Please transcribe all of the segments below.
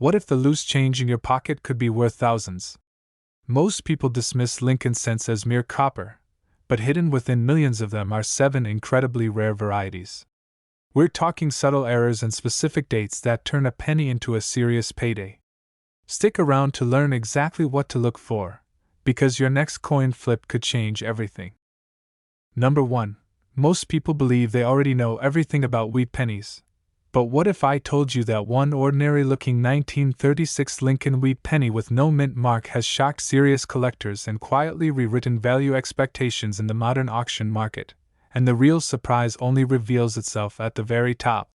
What if the loose change in your pocket could be worth thousands? Most people dismiss Lincoln cents as mere copper, but hidden within millions of them are 7 incredibly rare varieties. We're talking subtle errors and specific dates that turn a penny into a serious payday. Stick around to learn exactly what to look for, because your next coin flip could change everything. Number 1. Most people believe they already know everything about wheat pennies. But what if I told you that one ordinary-looking 1936 Lincoln Wheat Penny with no mint mark has shocked serious collectors and quietly rewritten value expectations in the modern auction market, and the real surprise only reveals itself at the very top?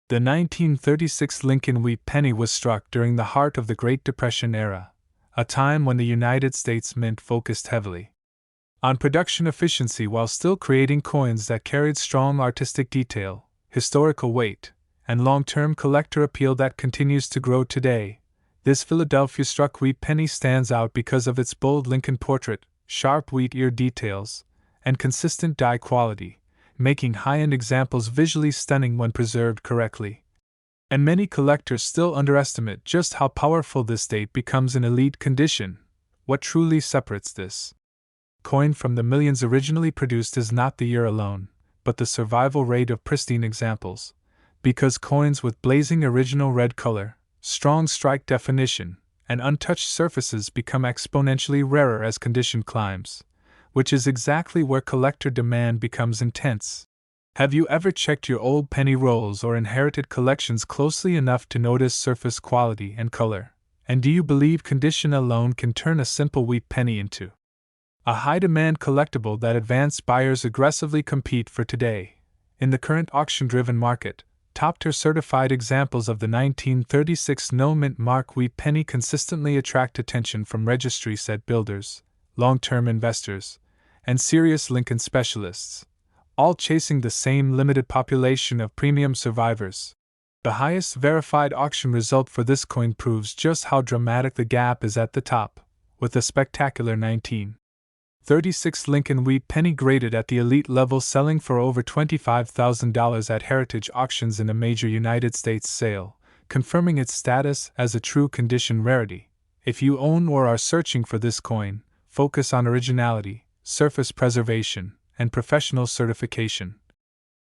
The 1936 Lincoln Wheat Penny was struck during the heart of the Great Depression era, a time when the United States Mint focused heavily on production efficiency while still creating coins that carried strong artistic detail, historical weight, and long-term collector appeal that continues to grow today. This Philadelphia-struck wheat penny stands out because of its bold Lincoln portrait, sharp wheat ear details, and consistent die quality, making high-end examples visually stunning when preserved correctly. And many collectors still underestimate just how powerful this date becomes in elite condition. What truly separates this coin from the millions originally produced is not the year alone, but the survival rate of pristine examples. Because coins with blazing original red color, strong strike definition, and untouched surfaces become exponentially rarer as condition climbs, which is exactly where collector demand becomes intense. Have you ever checked your old penny rolls or inherited collections closely enough to notice surface quality and color? And do you believe condition alone can turn a simple wheat penny into a high-demand collectible that advanced buyers aggressively compete for today? In the current auction-driven market, top-tier certified examples of the 1936 no-mint mark wheat penny consistently attract attention from registry set builders, long-term investors, and serious Lincoln specialists, all chasing the same limited population of premium survivors. The highest verified auction result for this coin proves just how dramatic the gap is at the top, with a spectacular 1936 Lincoln Wheat Penny graded at the elite level selling for over $25,000 at heritage auctions in a major United States sale, confirming its status as a true condition rarity. If you own or are searching for this coin, focus on originality, surface preservation, and professional certification.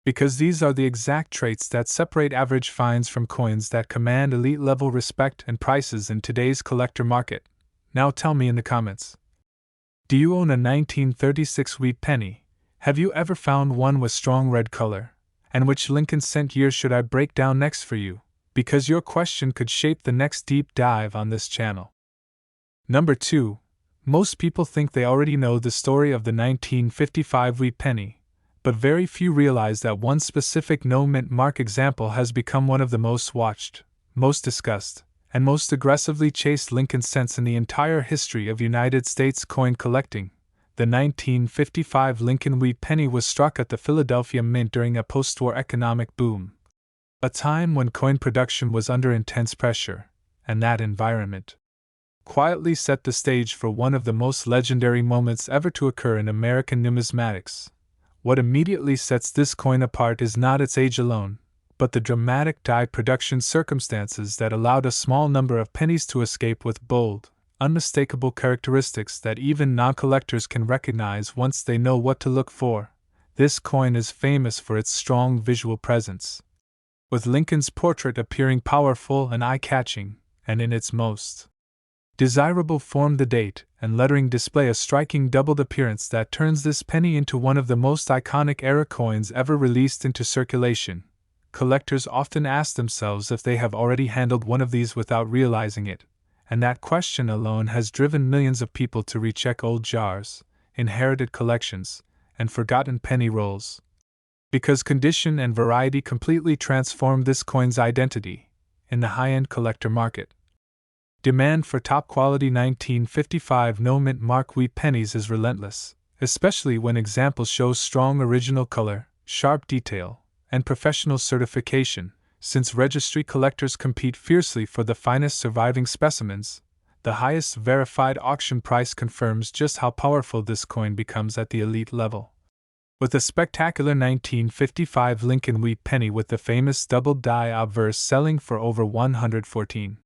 Because these are the exact traits that separate average finds from coins that command elite level respect and prices in today's collector market. Now tell me in the comments. Do you own a 1936 wheat penny? Have you ever found one with strong red color? And which Lincoln cent year should I break down next for you? Because your question could shape the next deep dive on this channel. Number 2. Most people think they already know the story of the 1955 wheat penny, but very few realize that one specific no-mint mark example has become one of the most watched, most discussed, and most aggressively chased Lincoln cents in the entire history of United States coin collecting. The 1955 Lincoln Wheat Penny was struck at the Philadelphia Mint during a post-war economic boom, a time when coin production was under intense pressure, and that environment quietly set the stage for one of the most legendary moments ever to occur in American numismatics. What immediately sets this coin apart is not its age alone, but the dramatic die production circumstances that allowed a small number of pennies to escape with bold, unmistakable characteristics that even non-collectors can recognize once they know what to look for. This coin is famous for its strong visual presence, with Lincoln's portrait appearing powerful and eye-catching, and in its most desirable form the date and lettering display a striking doubled appearance that turns this penny into one of the most iconic era coins ever released into circulation. Collectors often ask themselves if they have already handled one of these without realizing it, and that question alone has driven millions of people to recheck old jars, inherited collections, and forgotten penny rolls. Because condition and variety completely transformed this coin's identity in the high-end collector market. Demand for top-quality 1955 no-mint mark wheat pennies is relentless, especially when examples show strong original color, sharp detail, and professional certification. Since registry collectors compete fiercely for the finest surviving specimens, the highest verified auction price confirms just how powerful this coin becomes at the elite level. With a spectacular 1955 Lincoln Wheat Penny with the famous double die obverse selling for over $114,000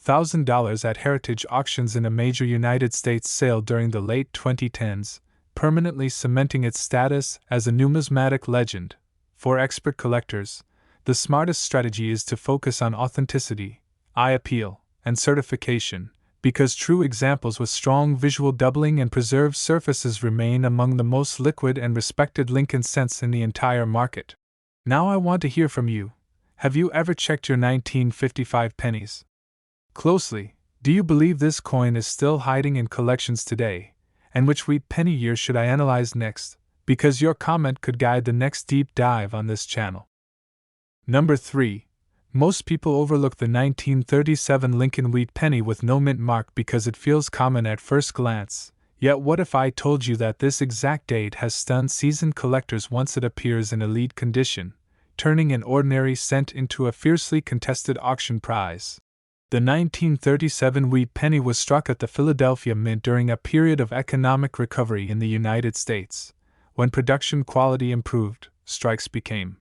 $1,000 at heritage auctions in a major United States sale during the late 2010s, permanently cementing its status as a numismatic legend. For expert collectors, the smartest strategy is to focus on authenticity, eye appeal, and certification, because true examples with strong visual doubling and preserved surfaces remain among the most liquid and respected Lincoln cents in the entire market. Now I want to hear from you. Have you ever checked your 1955 pennies closely? Do you believe this coin is still hiding in collections today? And which wheat penny year should I analyze next? Because your comment could guide the next deep dive on this channel. Number 3. Most people overlook the 1937 Lincoln Wheat Penny with no mint mark because it feels common at first glance. Yet what if I told you that this exact date has stunned seasoned collectors once it appears in elite condition, turning an ordinary cent into a fiercely contested auction prize? The 1937 Wheat Penny was struck at the Philadelphia Mint during a period of economic recovery in the United States. When production quality improved, strikes became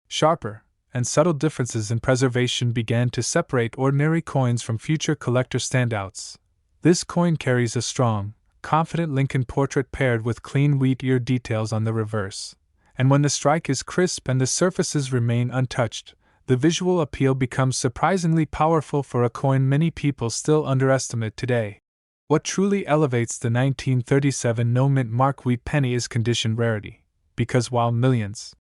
sharper, and subtle differences in preservation began to separate ordinary coins from future collector standouts. This coin carries a strong, confident Lincoln portrait paired with clean wheat ear details on the reverse, and when the strike is crisp and the surfaces remain untouched, the visual appeal becomes surprisingly powerful for a coin many people still underestimate today. What truly elevates the 1937 no-mint mark wheat penny is condition rarity, because while millions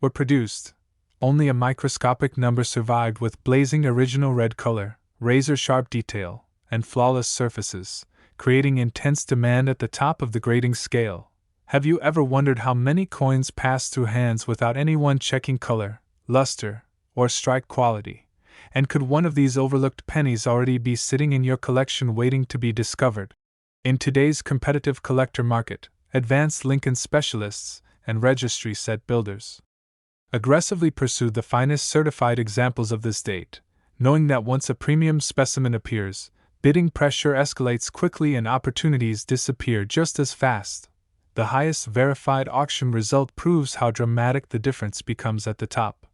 were produced, only a microscopic number survived with blazing original red color, razor-sharp detail, and flawless surfaces, creating intense demand at the top of the grading scale. Have you ever wondered how many coins pass through hands without anyone checking color, luster, or strike quality? And could one of these overlooked pennies already be sitting in your collection waiting to be discovered? In today's competitive collector market, advanced Lincoln specialists and registry set builders aggressively pursue the finest certified examples of this date, knowing that once a premium specimen appears, bidding pressure escalates quickly and opportunities disappear just as fast. The highest verified auction result proves how dramatic the difference becomes at the top.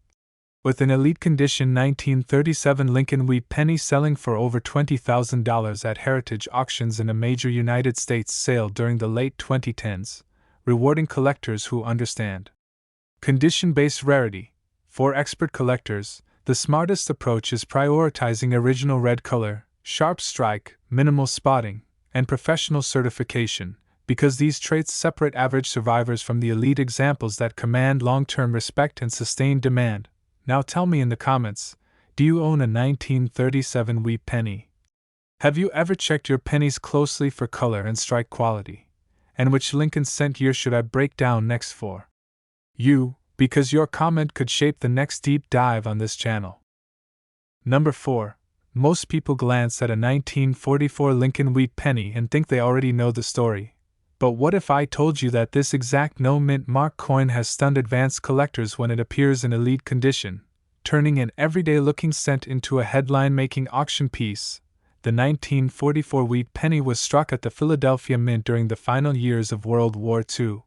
With an elite condition 1937 Lincoln Wheat Penny selling for over $20,000 at heritage auctions in a major United States sale during the late 2010s, rewarding collectors who understand condition-based rarity. For expert collectors, the smartest approach is prioritizing original red color, sharp strike, minimal spotting, and professional certification, because these traits separate average survivors from the elite examples that command long-term respect and sustained demand. Now tell me in the comments, do you own a 1937 wheat penny? Have you ever checked your pennies closely for color and strike quality? And which Lincoln cent year should I break down next for you, because your comment could shape the next deep dive on this channel. Number 4. Most people glance at a 1944 Lincoln Wheat Penny and think they already know the story. But what if I told you that this exact no-mint mark coin has stunned advanced collectors when it appears in elite condition, turning an everyday-looking cent into a headline-making auction piece? The 1944 Wheat Penny was struck at the Philadelphia Mint during the final years of World War II,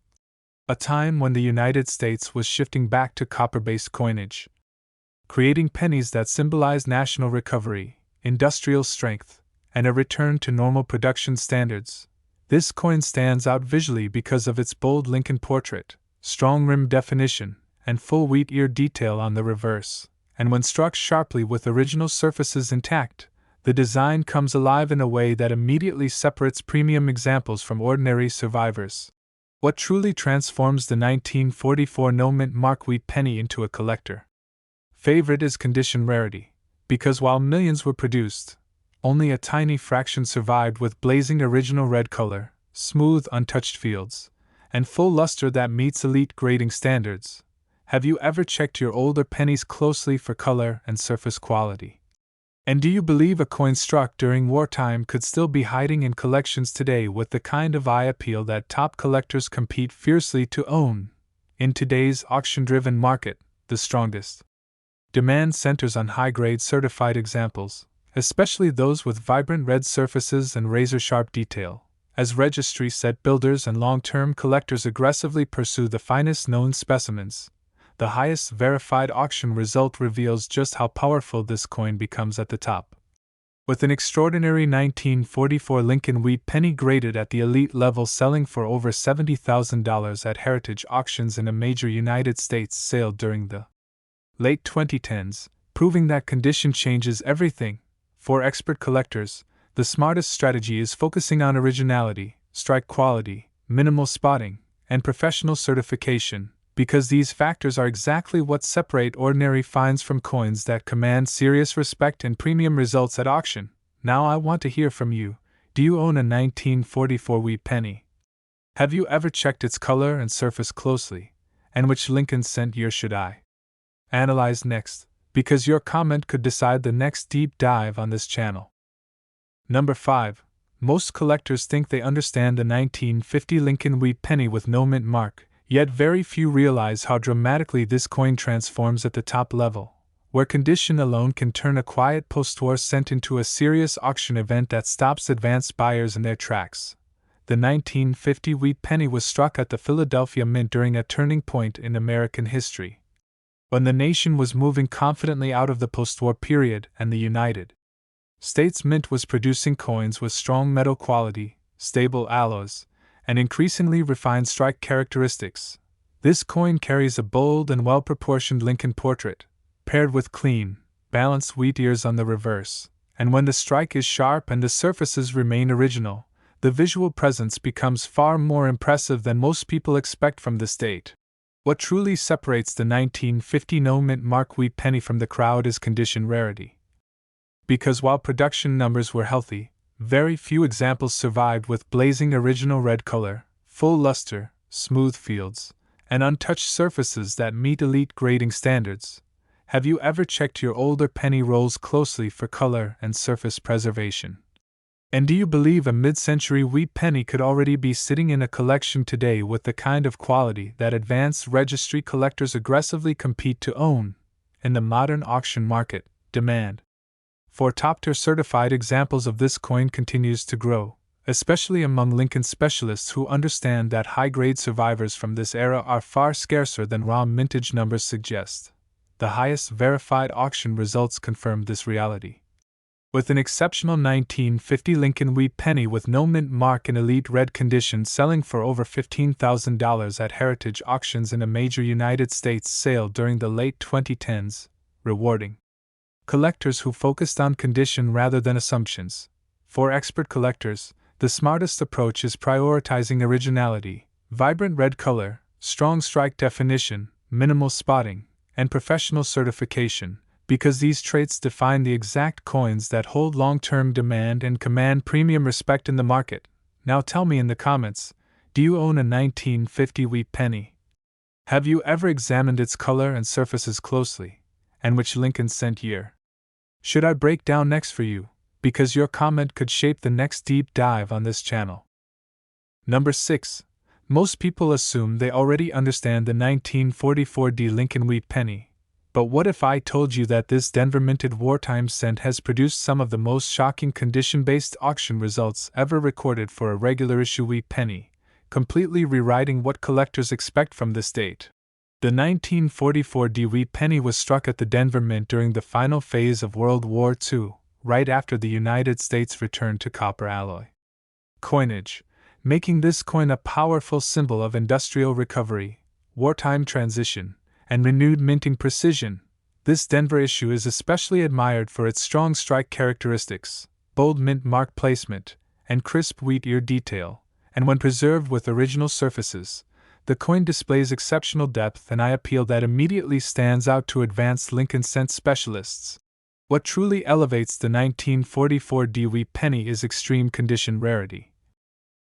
a time when the United States was shifting back to copper-based coinage, creating pennies that symbolized national recovery, industrial strength, and a return to normal production standards. This coin stands out visually because of its bold Lincoln portrait, strong rim definition, and full wheat ear detail on the reverse, and when struck sharply with original surfaces intact, the design comes alive in a way that immediately separates premium examples from ordinary survivors. What truly transforms the 1944 no-mint mark wheat penny into a collector favorite is condition rarity, because while millions were produced, only a tiny fraction survived with blazing original red color, smooth untouched fields, and full luster that meets elite grading standards. Have you ever checked your older pennies closely for color and surface quality? And do you believe a coin struck during wartime could still be hiding in collections today with the kind of eye appeal that top collectors compete fiercely to own? In today's auction-driven market, the strongest demand centers on high-grade certified examples, especially those with vibrant red surfaces and razor-sharp detail, as registry set builders and long-term collectors aggressively pursue the finest known specimens. The highest verified auction result reveals just how powerful this coin becomes at the top. With an extraordinary 1944 Lincoln Wheat Penny graded at the elite level selling for over $70,000 at heritage auctions in a major United States sale during the late 2010s, proving that condition changes everything. For expert collectors, the smartest strategy is focusing on originality, strike quality, minimal spotting, and professional certification, because these factors are exactly what separate ordinary finds from coins that command serious respect and premium results at auction. Now I want to hear from you. Do you own a 1944 Wheat Penny? Have you ever checked its color and surface closely? And which Lincoln cent year should I analyze next? Because your comment could decide the next deep dive on this channel. Number 5. Most collectors think they understand the 1950 Lincoln Wheat Penny with no mint mark, yet very few realize how dramatically this coin transforms at the top level, where condition alone can turn a quiet post-war cent into a serious auction event that stops advanced buyers in their tracks. The 1950 Wheat Penny was struck at the Philadelphia Mint during a turning point in American history, when the nation was moving confidently out of the post-war period and the United States Mint was producing coins with strong metal quality, stable alloys, and increasingly refined strike characteristics. This coin carries a bold and well-proportioned Lincoln portrait, paired with clean, balanced wheat ears on the reverse, and when the strike is sharp and the surfaces remain original, the visual presence becomes far more impressive than most people expect from this date. What truly separates the 1950 no mint mark Wheat Penny from the crowd is condition rarity. Because while production numbers were healthy, very few examples survived with blazing original red color, full luster, smooth fields, and untouched surfaces that meet elite grading standards. Have you ever checked your older penny rolls closely for color and surface preservation? And do you believe a mid-century wheat penny could already be sitting in a collection today with the kind of quality that advanced registry collectors aggressively compete to own? In the modern auction market, demand for top-tier certified examples of this coin continues to grow, especially among Lincoln specialists who understand that high-grade survivors from this era are far scarcer than raw mintage numbers suggest. The highest verified auction results confirm this reality. With an exceptional 1950 Lincoln Wheat Penny with no mint mark in elite red condition selling for over $15,000 at heritage auctions in a major United States sale during the late 2010s, rewarding collectors who focused on condition rather than assumptions. For expert collectors, the smartest approach is prioritizing originality, vibrant red color, strong strike definition, minimal spotting, and professional certification, because these traits define the exact coins that hold long-term demand and command premium respect in the market. Now tell me in the comments, do you own a 1950 Wheat Penny? Have you ever examined its color and surfaces closely? And which Lincoln cent year should I break down next for you? Because your comment could shape the next deep dive on this channel. Number 6. Most people assume they already understand the 1944 Lincoln Wheat Penny. But what if I told you that this Denver minted wartime cent has produced some of the most shocking condition-based auction results ever recorded for a regular issue wheat penny, completely rewriting what collectors expect from this date? The 1944 Wheat Penny was struck at the Denver Mint during the final phase of World War II, right after the United States returned to copper alloy coinage, making this coin a powerful symbol of industrial recovery, wartime transition, and renewed minting precision. This Denver issue is especially admired for its strong strike characteristics, bold mint mark placement, and crisp wheat ear detail, and when preserved with original surfaces, the coin displays exceptional depth and eye appeal that immediately stands out to advanced Lincoln cent specialists. What truly elevates the 1944 Wheat Penny is extreme condition rarity.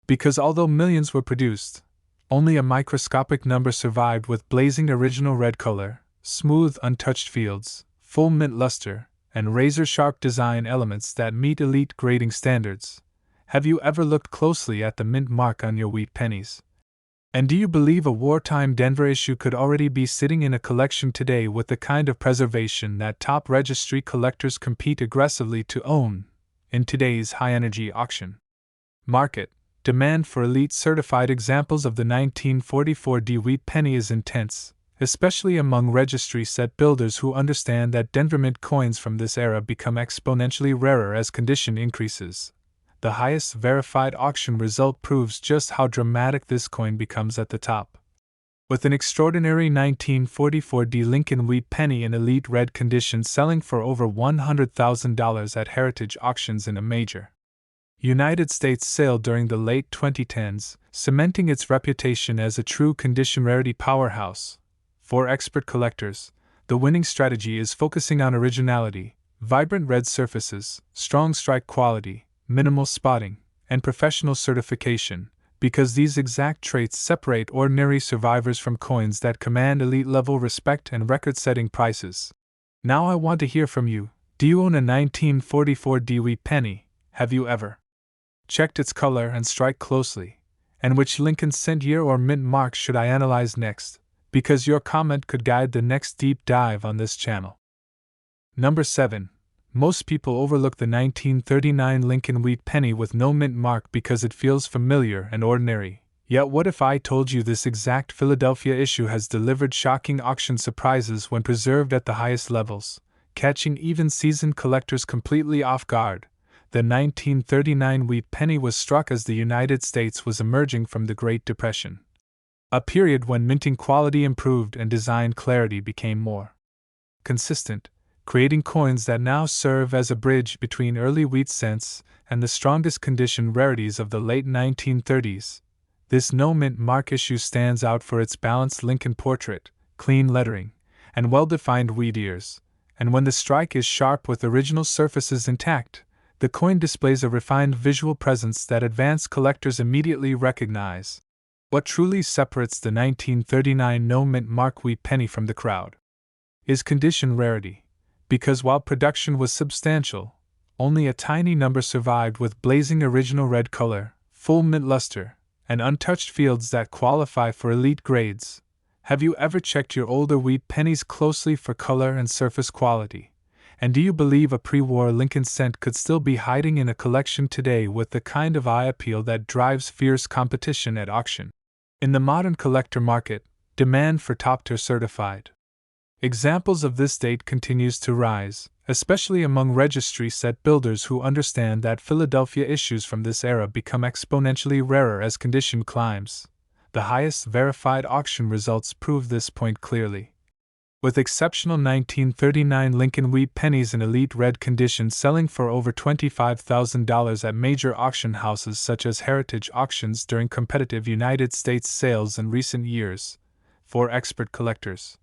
Because although millions were produced, only a microscopic number survived with blazing original red color, smooth untouched fields, full mint luster, and razor-sharp design elements that meet elite grading standards. Have you ever looked closely at the mint mark on your wheat pennies? And do you believe a wartime Denver issue could already be sitting in a collection today with the kind of preservation that top registry collectors compete aggressively to own? In today's high-energy auction market, demand for elite certified examples of the 1944 Wheat Penny is intense, especially among registry set builders who understand that Denver Mint coins from this era become exponentially rarer as condition increases. The highest verified auction result proves just how dramatic this coin becomes at the top. With an extraordinary 1944 Lincoln Wheat Penny in elite red condition selling for over $100,000 at heritage auctions in a major United States sale during the late 2010s, cementing its reputation as a true condition rarity powerhouse. For expert collectors, the winning strategy is focusing on originality, vibrant red surfaces, strong strike quality, minimal spotting, and professional certification, because these exact traits separate ordinary survivors from coins that command elite-level respect and record-setting prices. Now I want to hear from you. Do you own a 1944 Wheat Penny? Have you ever checked its color and strike closely? And which Lincoln cent year or mint mark should I analyze next? Because your comment could guide the next deep dive on this channel. Number 7. Most people overlook the 1939 Lincoln Wheat Penny with no mint mark because it feels familiar and ordinary. Yet what if I told you this exact Philadelphia issue has delivered shocking auction surprises when preserved at the highest levels, catching even seasoned collectors completely off guard? The 1939 Wheat Penny was struck as the United States was emerging from the Great Depression, a period when minting quality improved and design clarity became more consistent, creating coins that now serve as a bridge between early wheat cents and the strongest condition rarities of the late 1930s. This no mint mark issue stands out for its balanced Lincoln portrait, clean lettering, and well-defined wheat ears, and when the strike is sharp with original surfaces intact, the coin displays a refined visual presence that advanced collectors immediately recognize. What truly separates the 1939 no mint mark Wheat Penny from the crowd is condition rarity, because while production was substantial, only a tiny number survived with blazing original red color, full mint luster, and untouched fields that qualify for elite grades. Have you ever checked your older Wheat Pennies closely for color and surface quality? And do you believe a pre-war Lincoln cent could still be hiding in a collection today with the kind of eye appeal that drives fierce competition at auction? In the modern collector market, demand for top-tier certified examples of this date continues to rise, especially among registry set builders who understand that Philadelphia issues from this era become exponentially rarer as condition climbs. The highest verified auction results prove this point clearly. With exceptional 1939 Lincoln Wheat Pennies in elite red condition selling for over $25,000 at major auction houses such as Heritage Auctions during competitive United States sales in recent years. For expert collectors,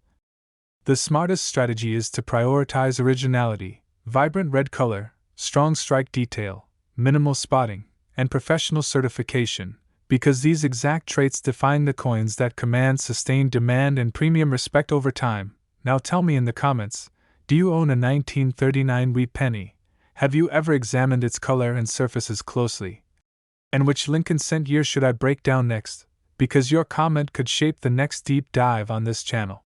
the smartest strategy is to prioritize originality, vibrant red color, strong strike detail, minimal spotting, and professional certification, because these exact traits define the coins that command sustained demand and premium respect over time. Now tell me in the comments, do you own a 1939 Wheat Penny? Have you ever examined its color and surfaces closely? And which Lincoln cent year should I break down next? Because your comment could shape the next deep dive on this channel.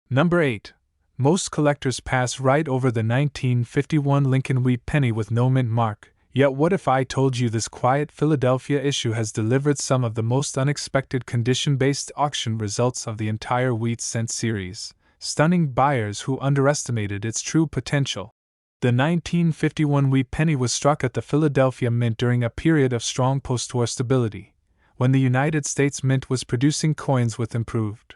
Number 8. Most collectors pass right over the 1951 Lincoln Wheat Penny with no mint mark, yet what if I told you this quiet Philadelphia issue has delivered some of the most unexpected condition-based auction results of the entire wheat cent series, stunning buyers who underestimated its true potential? The 1951 Wheat Penny was struck at the Philadelphia Mint during a period of strong post-war stability, when the United States Mint was producing coins with improved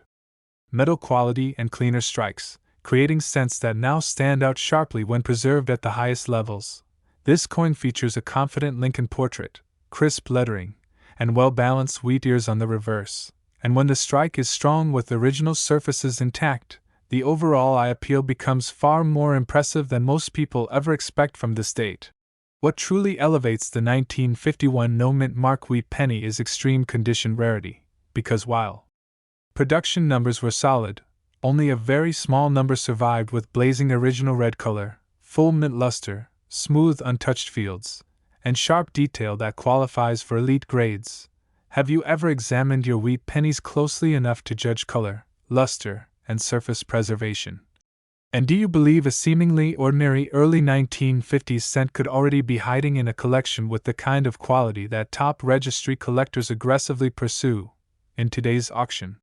metal quality and cleaner strikes, creating cents that now stand out sharply when preserved at the highest levels. This coin features a confident Lincoln portrait, crisp lettering, and well-balanced wheat ears on the reverse, and when the strike is strong with original surfaces intact, the overall eye appeal becomes far more impressive than most people ever expect from this date. What truly elevates the 1951 no mint mark Wheat Penny is extreme condition rarity, because while production numbers were solid, only a very small number survived with blazing original red color, full mint luster, smooth untouched fields, and sharp detail that qualifies for elite grades. Have you ever examined your Wheat Pennies closely enough to judge color, luster, and surface preservation? And do you believe a seemingly ordinary early 1950s cent could already be hiding in a collection with the kind of quality that top registry collectors aggressively pursue in today's auction?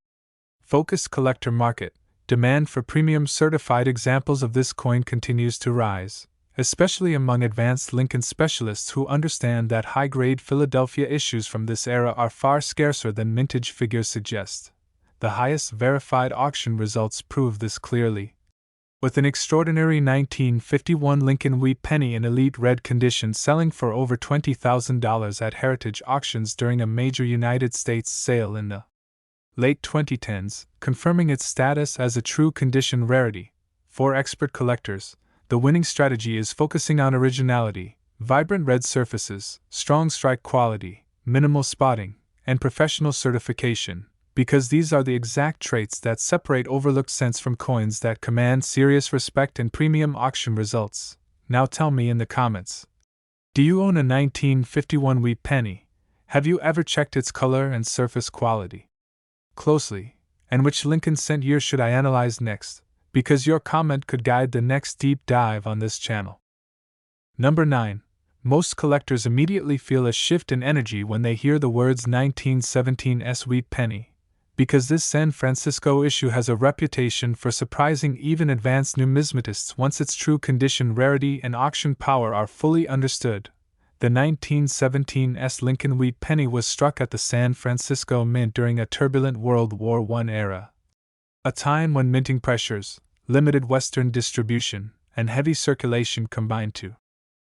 Focused collector market. Demand for premium certified examples of this coin continues to rise, especially among advanced Lincoln specialists who understand that high-grade Philadelphia issues from this era are far scarcer than mintage figures suggest. The highest verified auction results prove this clearly. With an extraordinary 1951 Lincoln Wheat Penny in elite red condition selling for over $20,000 at heritage auctions during a major United States sale in the late 2010s, confirming its status as a true condition rarity. For expert collectors, the winning strategy is focusing on originality, vibrant red surfaces, strong strike quality, minimal spotting, and professional certification, because these are the exact traits that separate overlooked cents from coins that command serious respect and premium auction results. Now tell me in the comments. Do you own a 1951 Wheat Penny? Have you ever checked its color and surface quality closely? And which Lincoln cent year should I analyze next? Because your comment could guide the next deep dive on this channel. Number 9. Most collectors immediately feel a shift in energy when they hear the words 1917's Wheat Penny, because this San Francisco issue has a reputation for surprising even advanced numismatists once its true condition rarity and auction power are fully understood. The 1917's Lincoln Wheat Penny was struck at the San Francisco Mint during a turbulent World War I era. A time when minting pressures, limited Western distribution, and heavy circulation combined to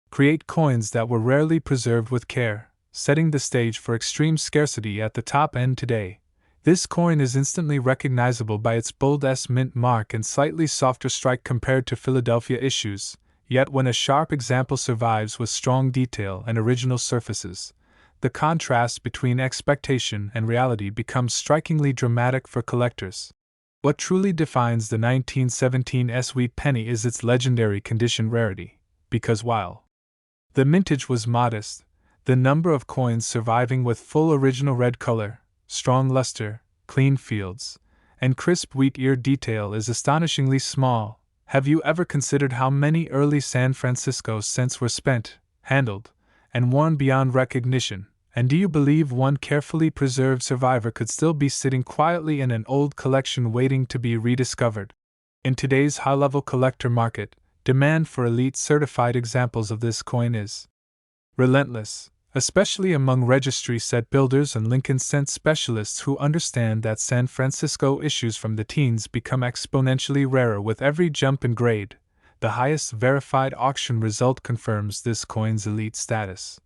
create coins that were rarely preserved with care, setting the stage for extreme scarcity at the top end today. This coin is instantly recognizable by its bold S mint mark and slightly softer strike compared to Philadelphia issues. Yet when a sharp example survives with strong detail and original surfaces, the contrast between expectation and reality becomes strikingly dramatic for collectors. What truly defines the 1917's Wheat Penny is its legendary condition rarity, because while the mintage was modest, the number of coins surviving with full original red color, strong luster, clean fields, and crisp wheat ear detail is astonishingly small. Have you ever considered how many early San Francisco cents were spent, handled, and worn beyond recognition? And do you believe one carefully preserved survivor could still be sitting quietly in an old collection waiting to be rediscovered? In today's high-level collector market, demand for elite certified examples of this coin is relentless, especially among registry set builders and Lincoln cent specialists who understand that San Francisco issues from the teens become exponentially rarer with every jump in grade. The highest verified auction result confirms this coin's elite status.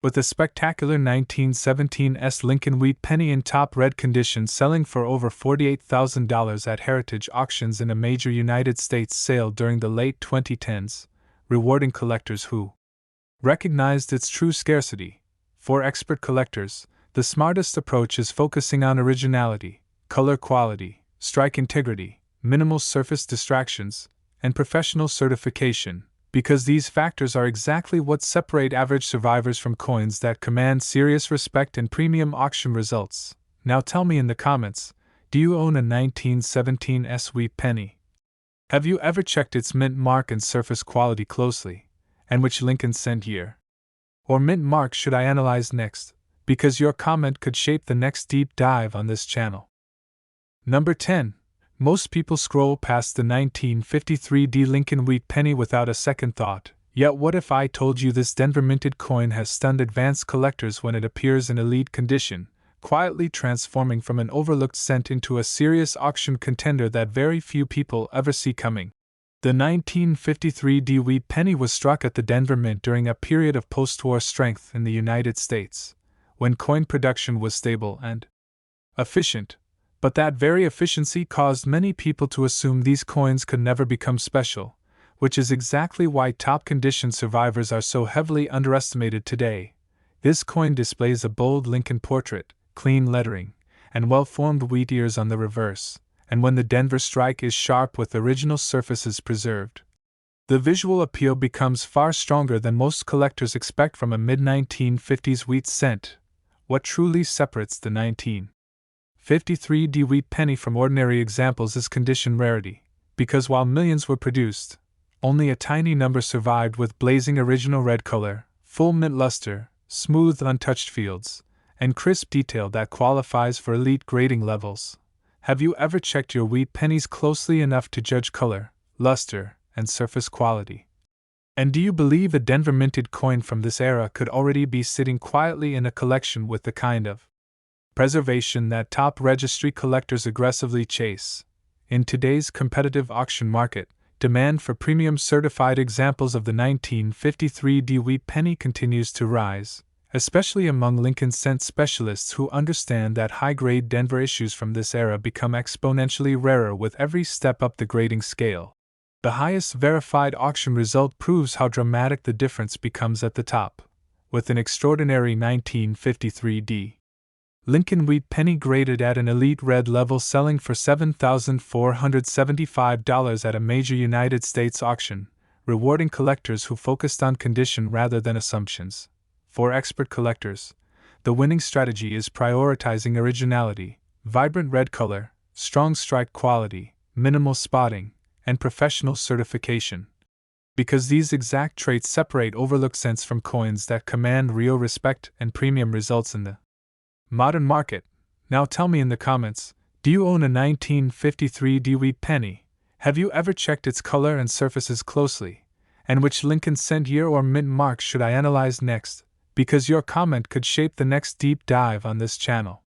With a spectacular 1917's Lincoln Wheat Penny in top red condition selling for over $48,000 at heritage auctions in a major United States sale during the late 2010s, rewarding collectors who recognized its true scarcity. For expert collectors, the smartest approach is focusing on originality, color quality, strike integrity, minimal surface distractions, and professional certification, because these factors are exactly what separate average survivors from coins that command serious respect and premium auction results. Now tell me in the comments, do you own a 1917's Wheat Penny? Have you ever checked its mint mark and surface quality closely? And which Lincoln cent year or mint mark should I analyze next? Because your comment could shape the next deep dive on this channel. Number 10. Most people scroll past the 1953 Lincoln Wheat Penny without a second thought. Yet what if I told you this Denver minted coin has stunned advanced collectors when it appears in elite condition, quietly transforming from an overlooked cent into a serious auction contender that very few people ever see coming? The 1953 Wheat Penny was struck at the Denver Mint during a period of post-war strength in the United States, when coin production was stable and efficient, but that very efficiency caused many people to assume these coins could never become special, which is exactly why top-condition survivors are so heavily underestimated today. This coin displays a bold Lincoln portrait, clean lettering, and well-formed wheat ears on the reverse, and when the Denver strike is sharp with original surfaces preserved, the visual appeal becomes far stronger than most collectors expect from a mid-1950s wheat cent. What truly separates the 1953 Wheat Penny from ordinary examples is condition rarity, because while millions were produced, only a tiny number survived with blazing original red color, full mint luster, smooth untouched fields, and crisp detail that qualifies for elite grading levels. Have you ever checked your wheat pennies closely enough to judge color, luster, and surface quality? And do you believe a Denver minted coin from this era could already be sitting quietly in a collection with the kind of preservation that top registry collectors aggressively chase? In today's competitive auction market, demand for premium certified examples of the 1953 D wheat penny continues to rise, especially among Lincoln cent specialists who understand that high-grade Denver issues from this era become exponentially rarer with every step up the grading scale. The highest verified auction result proves how dramatic the difference becomes at the top, with an extraordinary 1953 D Lincoln Wheat Penny graded at an elite red level selling for $7,475 at a major United States auction, rewarding collectors who focused on condition rather than assumptions. For expert collectors, the winning strategy is prioritizing originality, vibrant red color, strong strike quality, minimal spotting, and professional certification. Because these exact traits separate overlooked cents from coins that command real respect and premium results in the modern market. Now tell me in the comments, do you own a 1953 D wheat penny? Have you ever checked its color and surfaces closely? And which Lincoln cent year or mint mark should I analyze next? Because your comment could shape the next deep dive on this channel.